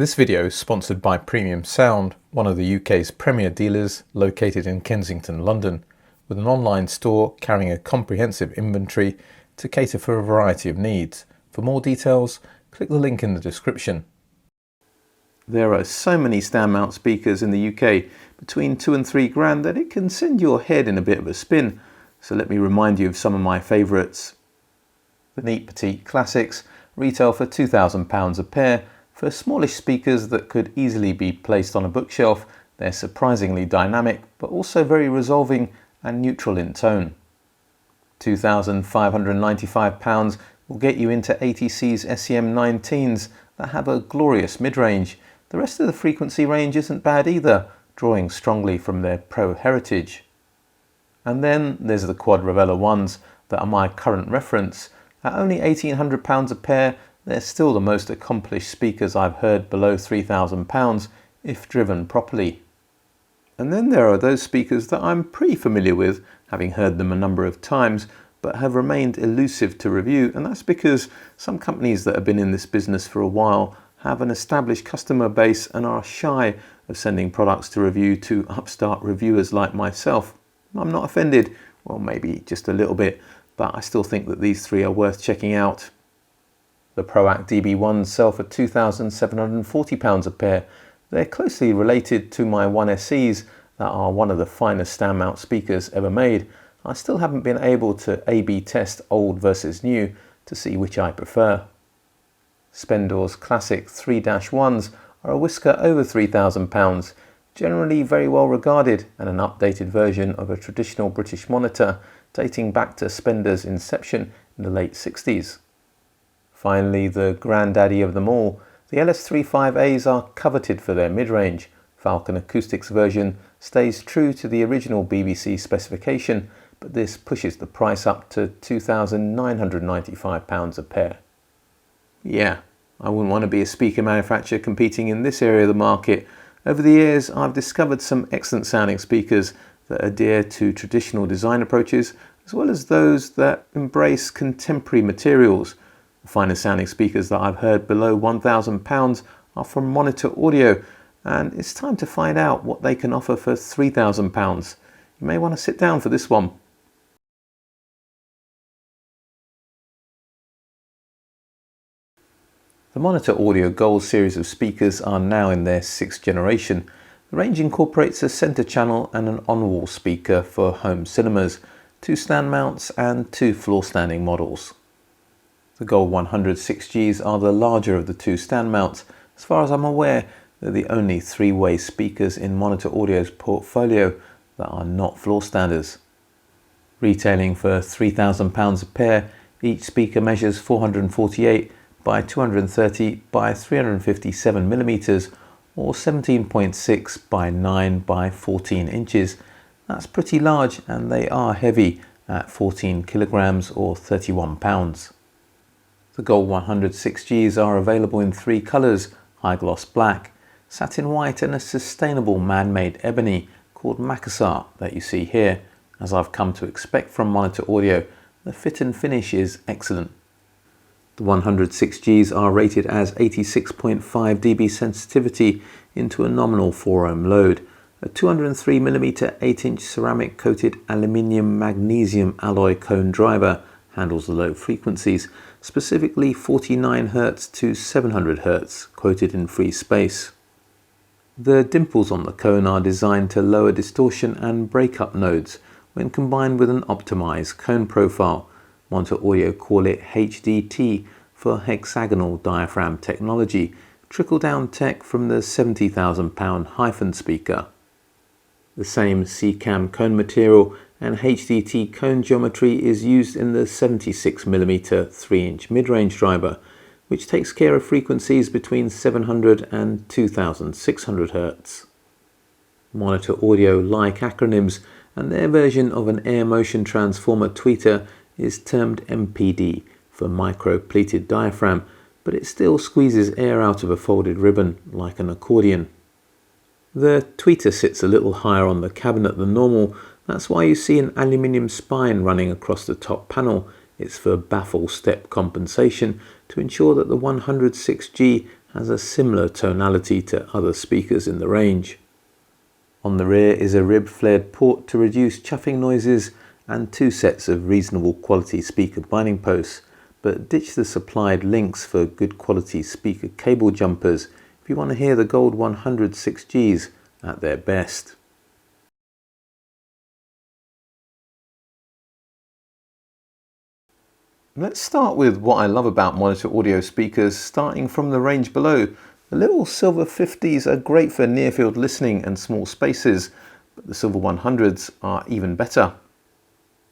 This video is sponsored by Premium Sound, one of the UK's premier dealers located in Kensington, London, with an online store carrying a comprehensive inventory to cater for a variety of needs. For more details, click the link in the description. There are so many stand mount speakers in the UK, between 2 and 3 grand, that it can send your head in a bit of a spin. So let me remind you of some of my favourites. The neat petite classics retail for £2,000 a pair. For smallish speakers that could easily be placed on a bookshelf, they're surprisingly dynamic, but also very resolving and neutral in tone. £2,595 will get you into ATC's SEM19s that have a glorious mid-range. The rest of the frequency range isn't bad either, drawing strongly from their Pro heritage. And then there's the quad Revela ones that are my current reference. At only £1,800 a pair, they're still the most accomplished speakers I've heard below £3,000 if driven properly. And then there are those speakers that I'm pretty familiar with, having heard them a number of times, but have remained elusive to review, and that's because some companies that have been in this business for a while have an established customer base and are shy of sending products to review to upstart reviewers like myself. I'm not offended, well, maybe just a little bit, but I still think that these three are worth checking out. The ProAct DB1s sell for £2,740 a pair. They're closely related to my 1SEs that are one of the finest stand mount speakers ever made. I still haven't been able to A/B test old versus new to see which I prefer. Spendor's classic 3-1s are a whisker over £3,000, generally very well regarded, and an updated version of a traditional British monitor dating back to Spender's inception in the late 60s. Finally, the granddaddy of them all, the LS35As are coveted for their mid-range. Falcon Acoustics version stays true to the original BBC specification, but this pushes the price up to £2,995 a pair. Yeah, I wouldn't want to be a speaker manufacturer competing in this area of the market. Over the years, I've discovered some excellent sounding speakers that adhere to traditional design approaches, as well as those that embrace contemporary materials. The finest sounding speakers that I've heard below £1,000 are from Monitor Audio, and it's time to find out what they can offer for £3,000. You may want to sit down for this one. The Monitor Audio Gold series of speakers are now in their 6th generation. The range incorporates a centre channel and an on-wall speaker for home cinemas, 2 stand mounts and 2 floor standing models. The Gold 100 6Gs are the larger of the 2 stand mounts. As far as I'm aware, they're the only 3-way speakers in Monitor Audio's portfolio that are not floor standers. Retailing for £3,000 a pair, each speaker measures 448 by 230 by 357 millimeters or 17.6 by 9 by 14 inches. That's pretty large, and they are heavy at 14 kilograms or 31 pounds. The Gold 100 6Gs are available in 3 colours: high gloss black, satin white and a sustainable man-made ebony called Macassar that you see here. As I've come to expect from Monitor Audio, the fit and finish is excellent. The 100 6Gs are rated as 86.5 dB sensitivity into a nominal 4 ohm load. A 203mm 8-inch ceramic coated aluminium magnesium alloy cone driver handles the low frequencies, specifically 49 Hz to 700 Hz, quoted in free space. The dimples on the cone are designed to lower distortion and breakup nodes when combined with an optimized cone profile. Monitor Audio call it HDT for hexagonal diaphragm technology, trickle-down tech from the £70,000 Hyphen speaker. The same CCAM cone material and HDT cone geometry is used in the 76mm 3-inch mid-range driver, which takes care of frequencies between 700 and 2600 Hz. Monitor Audio like acronyms, and their version of an air motion transformer tweeter is termed MPD for micro pleated diaphragm, but it still squeezes air out of a folded ribbon like an accordion. The tweeter sits a little higher on the cabinet than normal. That's why you see an aluminium spine running across the top panel. It's for baffle step compensation to ensure that the 100 6G has a similar tonality to other speakers in the range. On the rear is a rib-flared port to reduce chuffing noises and 2 sets of reasonable quality speaker binding posts, but ditch the supplied links for good quality speaker cable jumpers if you want to hear the Gold 100 6Gs at their best. Let's start with what I love about monitor audio speakers, starting from the range below. The little silver 50s are great for near-field listening and small spaces, but the silver 100s are even better.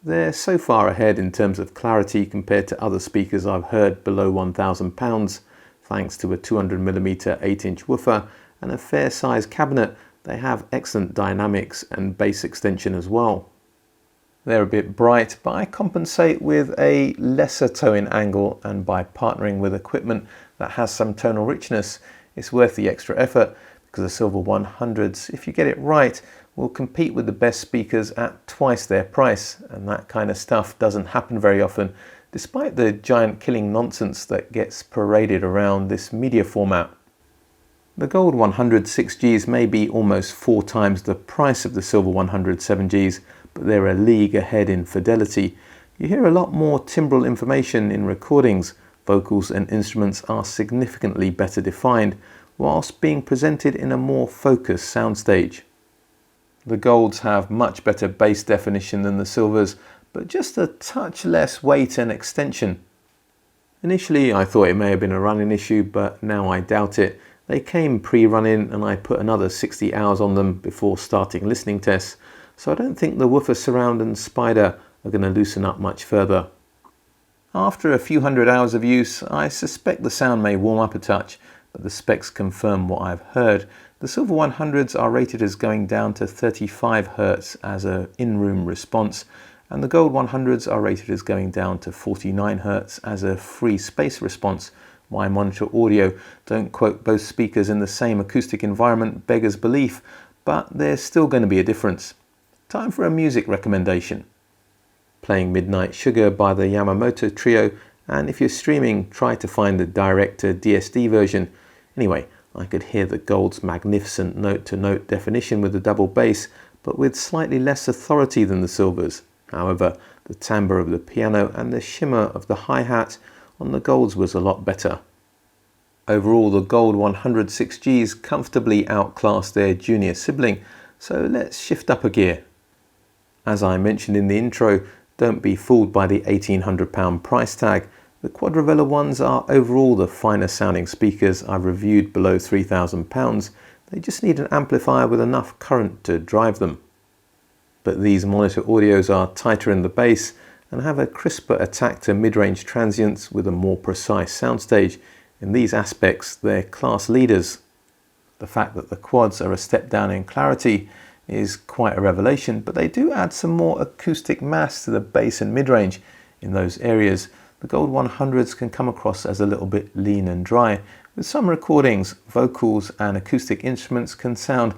They're so far ahead in terms of clarity compared to other speakers I've heard below £1,000. Thanks to a 200mm 8-inch woofer and a fair size cabinet, they have excellent dynamics and bass extension as well. They're a bit bright, but I compensate with a lesser tone angle, and by partnering with equipment that has some tonal richness, it's worth the extra effort, because the silver 100s, if you get it right, will compete with the best speakers at twice their price, and that kind of stuff doesn't happen very often, despite the giant killing nonsense that gets paraded around this media format. The Gold 100 6Gs may be almost 4 times the price of the silver 100 7Gs, but they're a league ahead in fidelity. You hear a lot more timbral information in recordings. Vocals and instruments are significantly better defined, whilst being presented in a more focused soundstage. The Golds have much better bass definition than the silvers, but just a touch less weight and extension. Initially I thought it may have been a running issue, but now I doubt it. They came pre-running and I put another 60 hours on them before starting listening tests, so I don't think the woofer surround and spider are going to loosen up much further. After a few hundred hours of use, I suspect the sound may warm up a touch, but the specs confirm what I've heard. The silver 100s are rated as going down to 35 Hz as an in-room response, and the Gold 100s are rated as going down to 49 Hz as a free space response. Why Monitor Audio don't quote both speakers in the same acoustic environment beggars belief, but there's still going to be a difference. Time for a music recommendation. Playing Midnight Sugar by the Yamamoto Trio, and if you're streaming, try to find the Director DSD version. Anyway, I could hear the Gold's magnificent note-to-note definition with the double bass, but with slightly less authority than the silvers. However, the timbre of the piano and the shimmer of the hi-hat on the Golds was a lot better. Overall, the Gold 100 6Gs comfortably outclassed their junior sibling, so let's shift up a gear. As I mentioned in the intro, don't be fooled by the £1,800 price tag. The Quad Revela ones are overall the finer sounding speakers I've reviewed below £3,000. They just need an amplifier with enough current to drive them. But these monitor audios are tighter in the bass and have a crisper attack to mid-range transients with a more precise soundstage. In these aspects, they're class leaders. The fact that the quads are a step down in clarity is quite a revelation, but they do add some more acoustic mass to the bass and mid-range. In those areas, the Gold 100s can come across as a little bit lean and dry. With some recordings, vocals and acoustic instruments can sound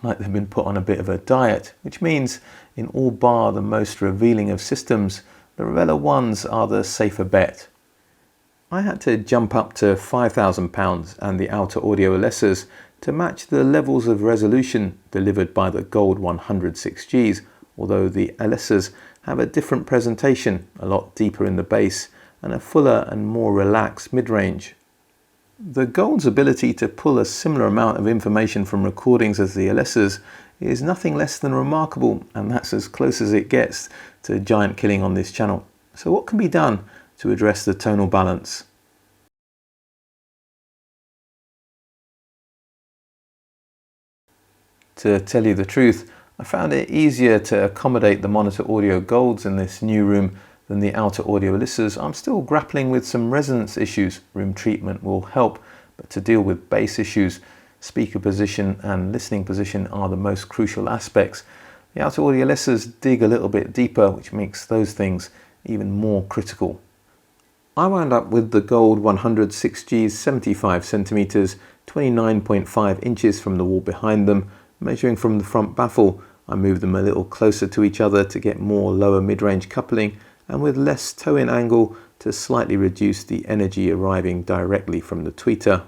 like they've been put on a bit of a diet, which means, in all bar the most revealing of systems, the Revela ones are the safer bet. I had to jump up to £5,000 and the Alta Audio Alessas to match the levels of resolution delivered by the Gold 100 6Gs, although the Alyssas have a different presentation, a lot deeper in the bass and a fuller and more relaxed mid-range. The Gold's ability to pull a similar amount of information from recordings as the Alyssas is nothing less than remarkable, and that's as close as it gets to giant killing on this channel. So what can be done to address the tonal balance? To tell you the truth, I found it easier to accommodate the Monitor Audio Golds in this new room than the Alta Audio Alyssas. I'm still grappling with some resonance issues. Room treatment will help, but to deal with bass issues, speaker position and listening position are the most crucial aspects. The Alta Audio Alyssas dig a little bit deeper, which makes those things even more critical. I wound up with the Gold 100 6Gs 75 cm, 29.5 inches from the wall behind them. Measuring from the front baffle, I moved them a little closer to each other to get more lower mid-range coupling, and with less toe-in angle to slightly reduce the energy arriving directly from the tweeter.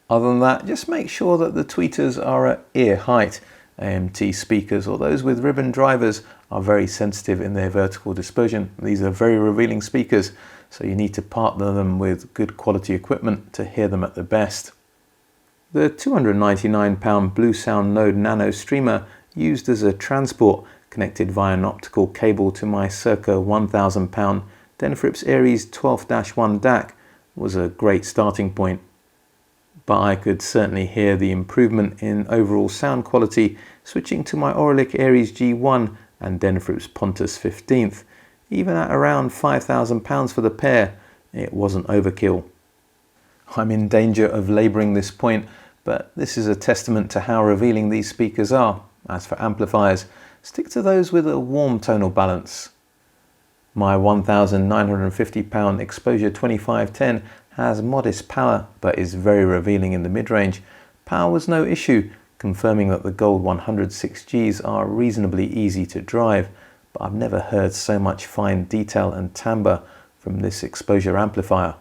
Other than that, just make sure that the tweeters are at ear height. AMT speakers or those with ribbon drivers are very sensitive in their vertical dispersion. These are very revealing speakers, so you need to partner them with good quality equipment to hear them at their best. The £299 Blue Sound Node Nano streamer used as a transport connected via an optical cable to my circa £1,000 Denfrips Aries 12-1 DAC was a great starting point. But I could certainly hear the improvement in overall sound quality switching to my Auralic Aries G1 and Denfrips Pontus 15th. Even at around £5,000 for the pair, it wasn't overkill. I'm in danger of labouring this point, but this is a testament to how revealing these speakers are. As for amplifiers, stick to those with a warm tonal balance. My £1,950 Exposure 2510 has modest power but is very revealing in the mid-range. Power was no issue, confirming that the Gold 100 6Gs are reasonably easy to drive, but I've never heard so much fine detail and timbre from this exposure amplifier.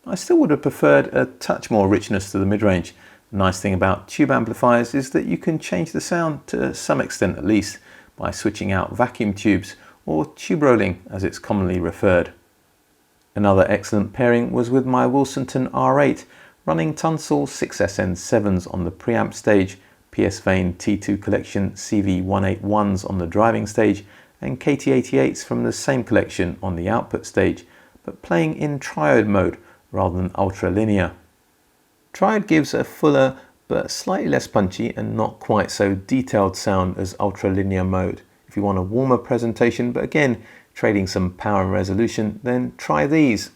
I still would have preferred a touch more richness to the mid-range. The nice thing about tube amplifiers is that you can change the sound to some extent at least by switching out vacuum tubes or tube rolling as it's commonly referred. Another excellent pairing was with my Wilsonton R8 running Tunsil 6SN7s on the preamp stage, PS Vane T2 collection CV181s on the driving stage and KT88s from the same collection on the output stage, but playing in triode mode rather than ultra linear. Triode gives a fuller but slightly less punchy and not quite so detailed sound as ultra linear mode. If you want a warmer presentation but again trading some power and resolution, then try these.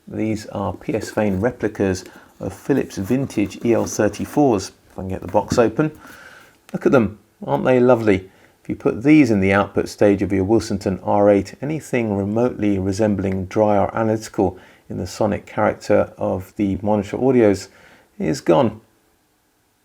These are PS Vane replicas of Philips vintage EL34s. If I can get the box open. Look at them, aren't they lovely? If you put these in the output stage of your Wilsonton R8, anything remotely resembling dry or analytical in the sonic character of the monitor audios is gone.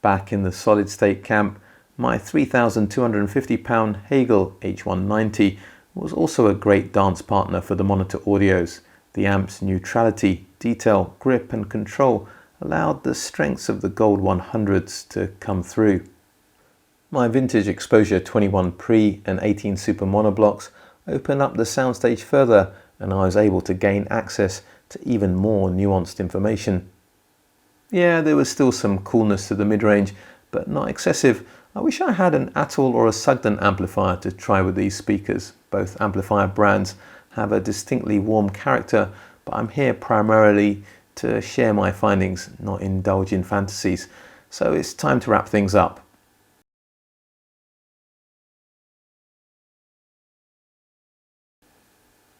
Back in the solid state camp, my £3,250 Hegel H190 was also a great dance partner for the monitor audios. The amp's neutrality, detail, grip and control allowed the strengths of the Gold 100s to come through. My vintage Exposure 21 Pre and 18 Super monoblocks opened up the soundstage further and I was able to gain access to even more nuanced information. Yeah, there was still some coolness to the mid-range, but not excessive. I wish I had an Atoll or a Sugden amplifier to try with these speakers. Both amplifier brands have a distinctly warm character, but I'm here primarily to share my findings, not indulge in fantasies. So it's time to wrap things up.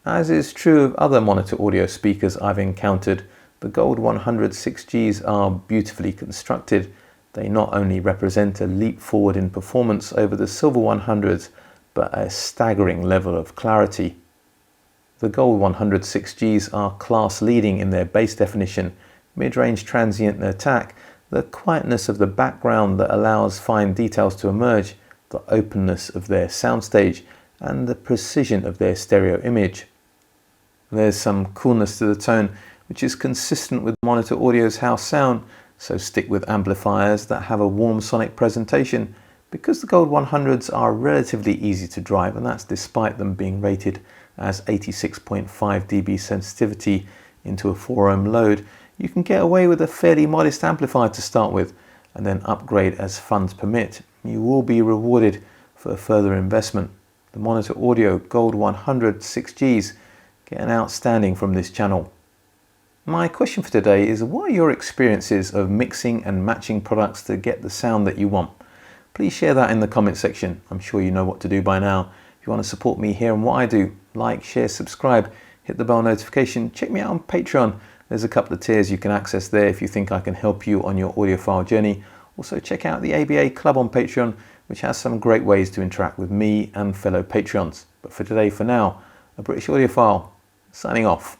As is true of other monitor audio speakers I've encountered, the Gold 100 6Gs are beautifully constructed. They not only represent a leap forward in performance over the Silver 100s, but a staggering level of clarity. The Gold 100 6Gs are class leading in their bass definition, mid-range transient attack, the quietness of the background that allows fine details to emerge, the openness of their soundstage, and the precision of their stereo image. There's some coolness to the tone, which is consistent with monitor audio's house sound, so stick with amplifiers that have a warm sonic presentation, because the Gold 100s are relatively easy to drive, and that's despite them being rated as 86.5 dB sensitivity into a 4 ohm load. You can get away with a fairly modest amplifier to start with, and then upgrade as funds permit. You will be rewarded for further investment. The monitor audio Gold 100 6Gs get an outstanding from this channel. My question for today is, what are your experiences of mixing and matching products to get the sound that you want? Please share that in the comment section. I'm sure you know what to do by now. If you want to support me here and what I do, like, share, subscribe, hit the bell notification, check me out on Patreon. There's a couple of tiers you can access there if you think I can help you on your audiophile journey. Also check out the ABA Club on Patreon, which has some great ways to interact with me and fellow Patreons. But for today, for now, a British audiophile signing off.